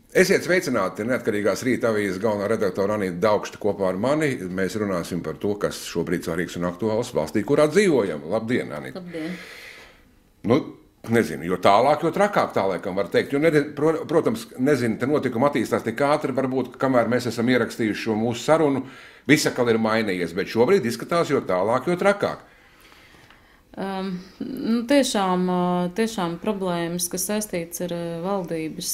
Esiet sveicināti Neatkarīgās rīta avīzes galvenā redaktora Anīta Daugšta kopā ar mani. Mēs runāsim par to, kas šobrīd svarīgs un aktuāls valstī, kurā dzīvojam. Labdien, Anīta! Labdien! Nu, nezinu, jo tālāk, jo trakāk tā laikam var teikt. Jo, protams, nezinu, te notikumi attīstās tik ātri, varbūt, kamēr mēs esam ierakstījuši šo mūsu sarunu, viss atkal ir mainījies, bet šobrīd izskatās jo tālāk, jo trakāk. Tiešām problēmas, kas saistīts ar valdības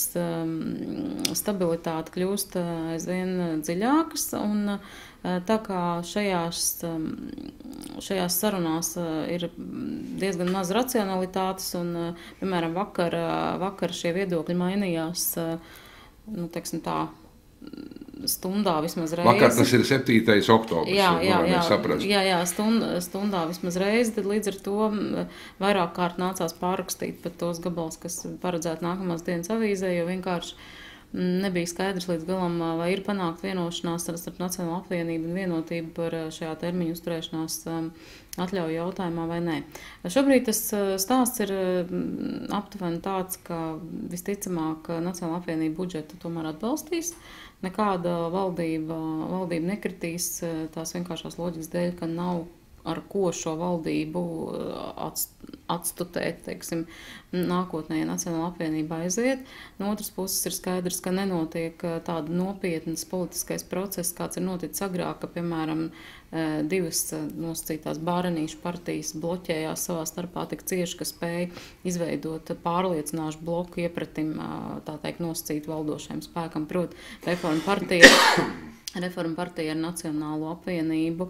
stabilitāti, kļūst aizvien dziļākas. Un, tā kā šajās sarunās ir diezgan maz racionalitātes, un, piemēram, vakar šie viedokļi mainījās, teiksim tā, stundā vismaz reizi. Vakar tas ir 7. oktobris. Jā, stundā vismaz reizi, tad līdz ar to vairāk kārt nācās pārrakstīt pat tos gabals, kas paredzētu nākamās dienas avīzē, jo vienkārši nebija skaidrs līdz galam, vai ir panākt vienošanās starp Nacionālo apvienību un vienotību par šajā termiņu uzturēšanās atļauju jautājumā vai nē. Šobrīd tas stāsts ir aptuveni tāds, ka visticamāk Nacionāla apvienība budžetu tomēr atbalstīs. Nekāda valdība nekritīs tās vienkāršās loģikas dēļ, ka nav ar ko šo valdību atstutēt, teiksim, nākotnē, ja Nacionāla apvienība aiziet. No otras puses ir skaidrs, ka nenotiek tāda nopietnas politiskais process, kāds ir noticis agrāk, ka, piemēram, divas nosacītās bārenīšu partijas bloķējās savā starpā tik cieši, ka spēja izveidot pārliecināšu bloku iepratim, tā teikt, nosacīt valdošajam spēkam, proti Reforma partija ar Nacionālo apvienību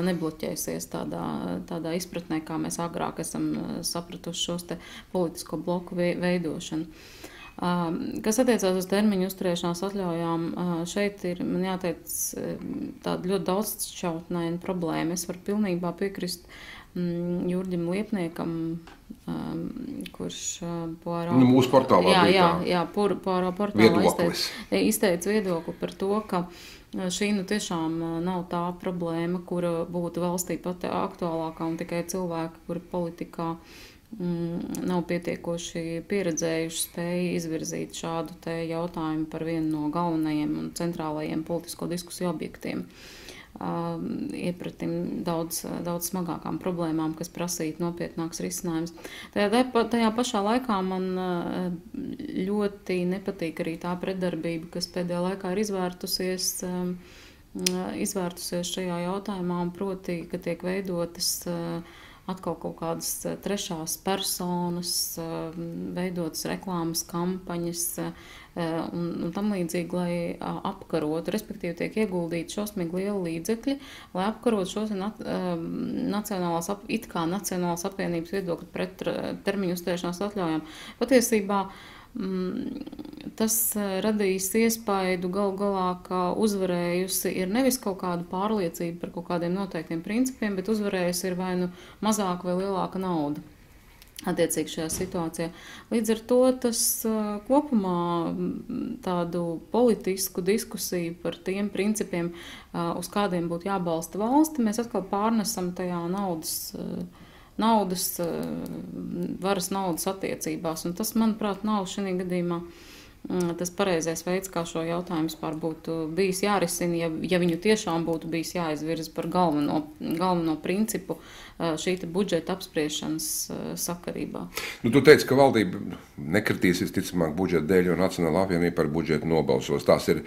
nebloķēsies tādā izpratnē, kā mēs agrāk esam sapratuši šos te politisko bloku veidošanu. Kas attiecās uz termiņu uzturēšanās atļaujām, šeit ir, man jāteic, tāda ļoti daudzšķautnaina problēma. Es varu pilnībā piekrist Jurģim Liepniekam, kurš mūsu portālā portālā izteica viedokli par to, ka šī tiešām nav tā problēma, kura būtu valstī pat aktuālākā un tikai cilvēki, kuri politikā nav pietiekoši pieredzējuši, spēja izvirzīt šādu te jautājumu par vienu no galvenajiem un centrālajiem politisko diskusiju objektiem. Iepratim daudz smagākām problēmām, kas prasītu nopietnāks risinājums. Tajā pašā laikā man ļoti nepatīk arī tā pretdarbība, kas pēdējā laikā ir izvērtusies šajā jautājumā, un proti, ka tiek veidotas atkal kaut kādas trešās personas, veidotas reklāmas kampaņas un tam līdzīgi, lai apkarotu, respektīvi tiek ieguldīti šausmīgi lieli līdzekļi, lai apkarotu šos Nacionālās apvienības viedokļu pret termiņu uzturēšanās atļaujām. Patiesībā tas radīs iespaidu galā, ka uzvarējusi ir nevis kaut kāda pārliecība par kaut kādiem noteiktiem principiem, bet uzvarējusi ir vai nu mazāka vai lielāka nauda attiecīgi šajā situācijā. Līdz ar to tas kopumā tādu politisku diskusiju par tiem principiem, uz kādiem būtu jābalsta valsti, mēs atkal pārnesam tajā varas naudas attiecībās. Un tas, manuprāt, nav šī gadījumā tas pareizais veids, kā šo jautājumu vispār būtu bijis jārisina, ja viņu tiešām būtu bijis jāizvirza par galveno principu šī budžeta apspriešanas sakarībā. Tu teici, ka valdība nekritīs visticamāk budžeta dēļ, jo Nacionālā apvienība par budžetu nobalsos. Tās ir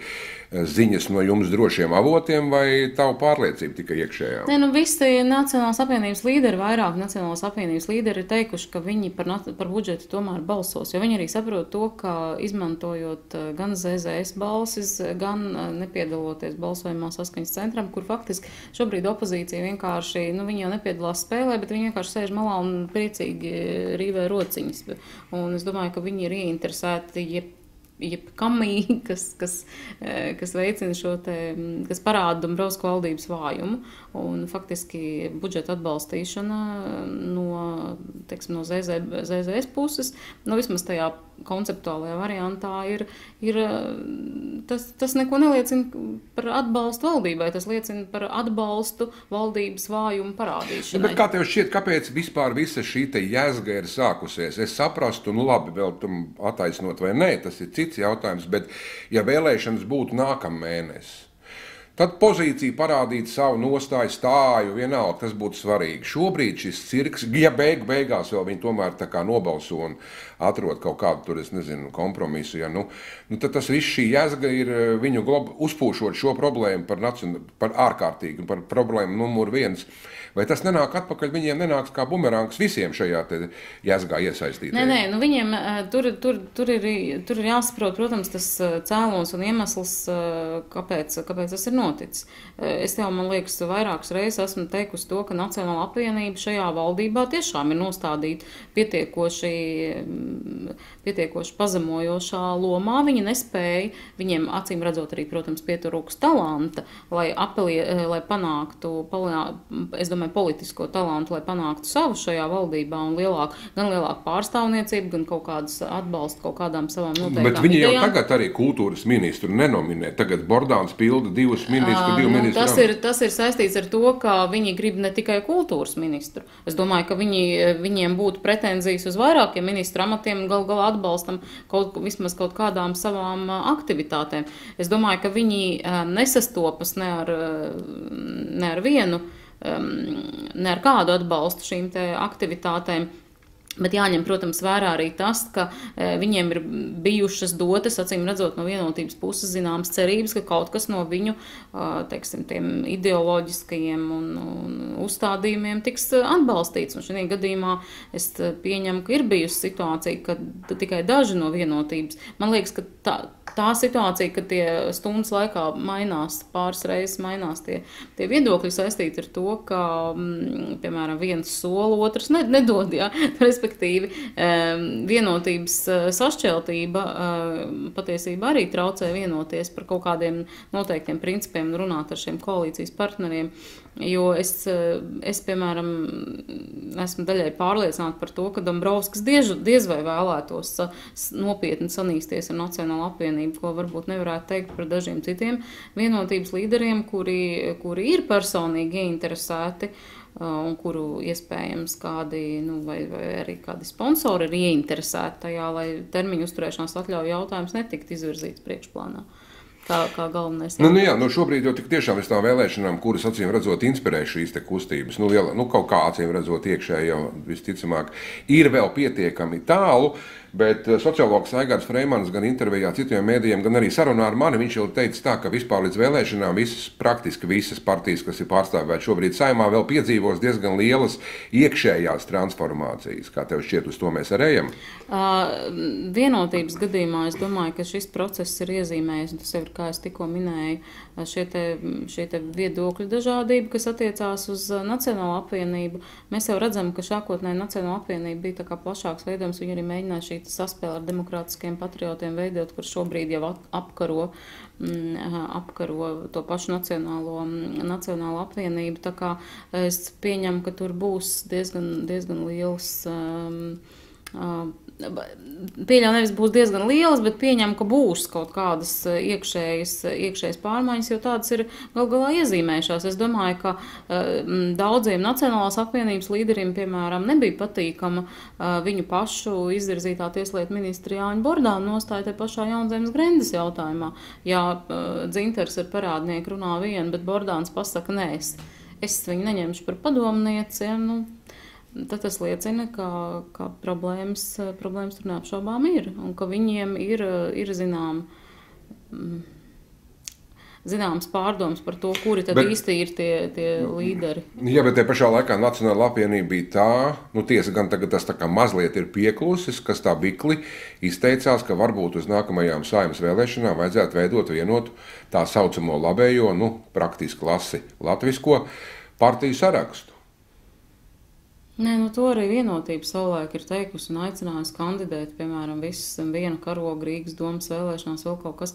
ziņas no jums drošiem avotiem vai tavu pārliecību tikai iekšējā? Nē, visi Nacionālās apvienības līderi, vairāk Nacionālās apvienības līderi ir teikuši, ka viņi par budžetu tomēr balsos, jo viņi arī saprot to, ka izmantojot gan ZZS balsis, gan nepiedaloties balsojumā Saskaņas centram, kur faktiski šobrīd opozīcija vienkārši, viņi jau nepiedalās spēlē, bet viņi vienkārši sēž malā un priecīgi rīvē rociņas. Un es domāju, ka viņi ir ieinteresēti jebkamī, kas veicina šo te, kas parāda Dombrovska valdības vājumu. Un faktiski budžeta atbalstīšana no ZZS puses, vismaz tajā konceptuālajā variantā ir tas neko neliecina par atbalstu valdībai, tas liecina par atbalstu valdības vājumu parādīšanai. Bet kā tev šķiet, kāpēc vispār visa šī te jēzga ir sākusies? Es saprastu, nu labi, vēl tam attaisnot vai nē, tas ir cits jautājums, bet ja vēlēšanas būtu nākamēnes, tad pozīcija parādīt savu nostāju stāju, vienalga, tas būtu svarīgi. Šobrīd šis cirks, ja beigās vēl viņi tomēr tā kā nobalso un atrod kaut kādu tur, es nezinu, kompromisu, ja, nu, tad tas viss šī jēzga ir viņu uzpūšot šo problēmu par ārkārtīgu, par problēmu numur 1. Vai tas nenāk atpakaļ, viņiem nenāks kā bumerangs visiem šajā te jēzgā iesaistītajiem? Nē, nu viņiem tur ir jāsaprot, protams, tas cēlons un iemesls, kāpēc tas ir noticis. Es jau, man liekas, vairākas reizes esmu teikusi to, ka Nacionāla apvienība šajā valdībā tiešām ir nostādīta pietiekoši pazemojošā lomā. Viņi nespēja, viņiem acīm redzot arī, protams, pietrūks talanta, lai panāktu, es domāju, politisko talantu, lai panāktu savu šajā valdībā un gan lielāku pārstāvniecību, gan kaut kādas atbalstu kaut kādām savām noteiktām idejām. Bet viņi idejām. jau tagad arī kultūras ministru nenominē. Tagad Bordāns pilda divu ministru. Tas ir saistīts ar to, ka viņi grib ne tikai kultūras ministru. Es domāju, ka viņiem būtu pretenzijas uz vairākiem ministru amatiem, galā atbalstam vismaz kaut kādām savām aktivitātēm. Es domāju, ka viņi nesastopas ne ar vienu, ne ar kādu atbalstu šīm te aktivitātēm. Bet jāņem, protams, vērā arī tas, ka viņiem ir bijušas dotas, acīm redzot, no vienotības puses zināmas cerības, ka kaut kas no viņu, teiksim, tiem ideoloģiskajiem un uzstādījumiem tiks atbalstīts. Un šajā gadījumā es pieņemu, ka ir bijusi situācija, ka tikai daži no vienotības. Man liekas, ka tā situācija, ka tie stundas laikā pāris reizes mainās tie viedokļi saistīti ar to, ka, piemēram, viens soli, otrs nedod, ja? Respektīvi, vienotības sašķeltība patiesībā arī traucē vienoties par kaut kādiem noteiktiem principiem un runāt ar šiem koalīcijas partneriem. Jo es, piemēram, esmu daļai pārliecināta par to, ka Dombrovskis diez vai vēlētos nopietni sanīsties ar Nacionālo apvienību, ko varbūt nevarētu teikt par dažiem citiem vienotības līderiem, kuri ir personīgi ieinteresēti un kuru iespējams kādi, vai arī kādi sponsori ir ieinteresēti tajā, lai termiņu uzturēšanās atļauju jautājums netikt izvirzīts priekšplānā. Kā galvenais. Šobrīd jau tik tiešām es tām vēlēšanām, kuras acīm redzot inspirē šīs te kustības, kaut kā acīm redzot iekšēji jau visticamāk ir vēl pietiekami tālu, bet sociologs Aigars Freimans gan intervijā citiem mēdījiem, gan arī sarunā ar mani, viņš jau teica tā, ka vispār līdz vēlēšanām praktiski visas partijas, kas ir pārstāvētas šobrīd Saeimā, vēl piedzīvos diezgan lielas iekšējās transformācijas. Kā tev šķiet, uz to mēs arī ejam? Vienotības gadījumā es domāju, ka šis process ir iezīmējis, un tas jau ir, kā es tikko minēju, šie te viedokļu dažādība, kas attiecās uz Nacionālo apvienību. Mēs jau redzam, ka šākotnē Nacionāla apvienība bija tā kā plašāks veidojums, viņi arī mēģināja šī saspēle ar demokrātiskiem patriotiem veidot, kur šobrīd jau apkaro to pašu Nacionālo apvienību. Tā kā es pieņemu, ka tur būs diezgan liels pieļauju nevis būs diezgan lielas, bet pieņem, ka būs kaut kādas iekšējas pārmaiņas, jo tādas ir galā iezīmējušās. Es domāju, ka daudziem Nacionālās apvienības līderiem, piemēram, nebija patīkama viņu pašu izvirzītā tieslietu ministra Jāņa Bordāna nostāja te pašā Jaunzemes Grendes jautājumā. Jā, Dzinters ar parādnieku runā vienu, bet Bordāns pasaka, nē, es viņu neņemšu par padomnieci, tad tas liecina, ka problēmas tur neapšaubām ir, un ka viņiem ir zināms pārdoms par to, kuri tad īsti ir tie līderi. Jā, bet te pašā laikā Nacionāla apvienība bija tā, tiesa gan tagad tas tā kā mazliet ir pieklusis, kas tā bikli izteicās, ka varbūt uz nākamajām Saeimas vēlēšanām vajadzētu veidot vienotu tā saucamo labējo, praktiski klasi latvisko partiju sarakstu. Nē, nu to arī Vienotība savulaik ir teikusi un aicinājusi kandidēt, piemēram, visas viena karoga Rīgas domas vēlēšanās, vēl kaut kas.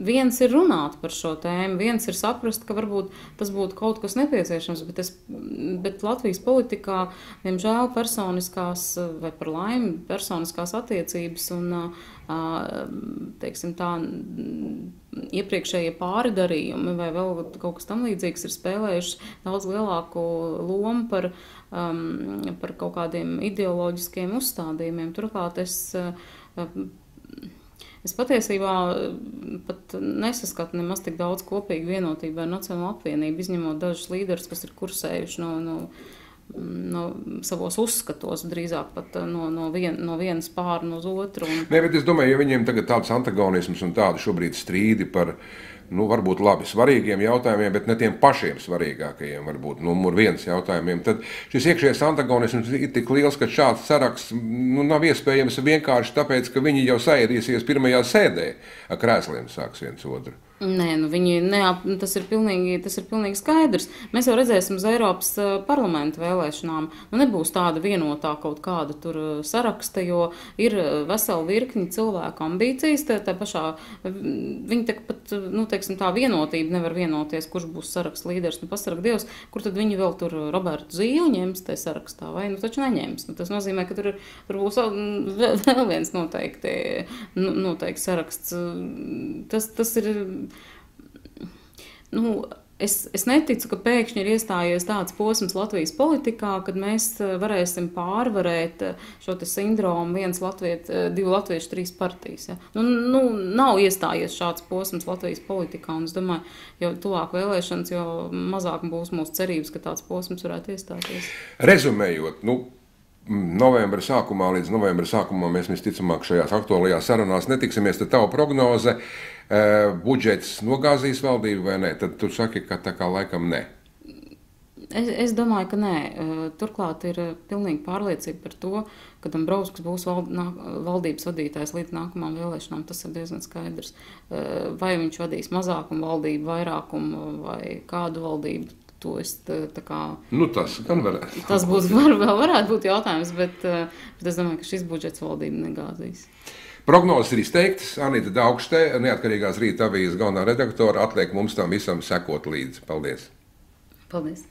Viens ir runāt par šo tēmu, viens ir saprast, ka varbūt tas būtu kaut kas nepieciešams, bet Latvijas politikā, diemžēl, personiskās vai par laimi personiskās attiecības un, teiksim tā, iepriekšējie pāridarījumi vai vēl kaut kas tam līdzīgs ir spēlējuši daudz lielāku lomu par kaut kādiem ideoloģiskiem uzstādījumiem. Turklāt es patiesībā pat nesaskatu nemaz tik daudz kopīgu Vienotību ar Nacionālo apvienību, izņemot dažus līderus, kas ir kursējuši no savos uzskatos, drīzāk pat no vienas pāri uz otru. Nē, bet es domāju, ja viņiem tagad tāds antagonisms un tādi šobrīd strīdi par varbūt labi svarīgiem jautājumiem, bet ne tiem pašiem svarīgākajiem, varbūt numur viens jautājumiem, tad šis iekšējais antagonisms ir tik liels, ka šāds saraksts nav iespējams vienkārši tāpēc, ka viņi jau saēdīsies pirmajā sēdē, ar krēsliem sāks viens otru. Nē, tas ir pilnīgi skaidrs. Mēs jau redzēsim uz Eiropas parlamenta vēlēšanām. Nebūs tāda vienotā kaut kāda tur saraksta, jo ir vesela virkni cilvēku ambīcijas. Tā pašā, viņi pat, teiksim, tā vienotība nevar vienoties, kurš būs saraksta līderis. Pasarg Dievs, kur tad viņi vēl tur Robertu Zīli ņems tajā sarakstā, vai taču neņems. Tas nozīmē, ka tur būs vēl viens noteikti saraksts. Tas ir... Es neticu, ka pēkšņi ir iestājies tāds posms Latvijas politikā, kad mēs varēsim pārvarēt šo te sindromu divu latviešu, trīs partijas. Ja? Nav iestājies šāds posms Latvijas politikā, un es domāju, jo tuvāk vēlēšanas, jo mazāk būs mūsu cerības, ka tāds posms varētu iestāties. Rezumējot, novembra sākumā līdz novembra sākumā mēs visticamāk šajās aktuālajās sarunās netiksimies, tad tava prognoze budžets nogāzīs valdību vai ne? Tad tu saki, ka tā kā laikam ne. Es domāju, ka nē. Turklāt ir pilnīgi pārliecība par to, ka Dombrovskis būs valdības vadītājs līdz nākamām vēlēšanām. Tas ir diezgan skaidrs. Vai viņš vadīs mazākumu valdību, vairākumu vai kādu valdību. To es tā kā... Tas gan varētu. Tas varētu būt jautājums, bet es domāju, ka šis budžets valdību negāzīs. Prognozes ir izteiktas. Anita Daugšte, Neatkarīgās Rīta avīzes galvenā redaktore, atliek mums tam visam sekot līdzi. Paldies! Paldies!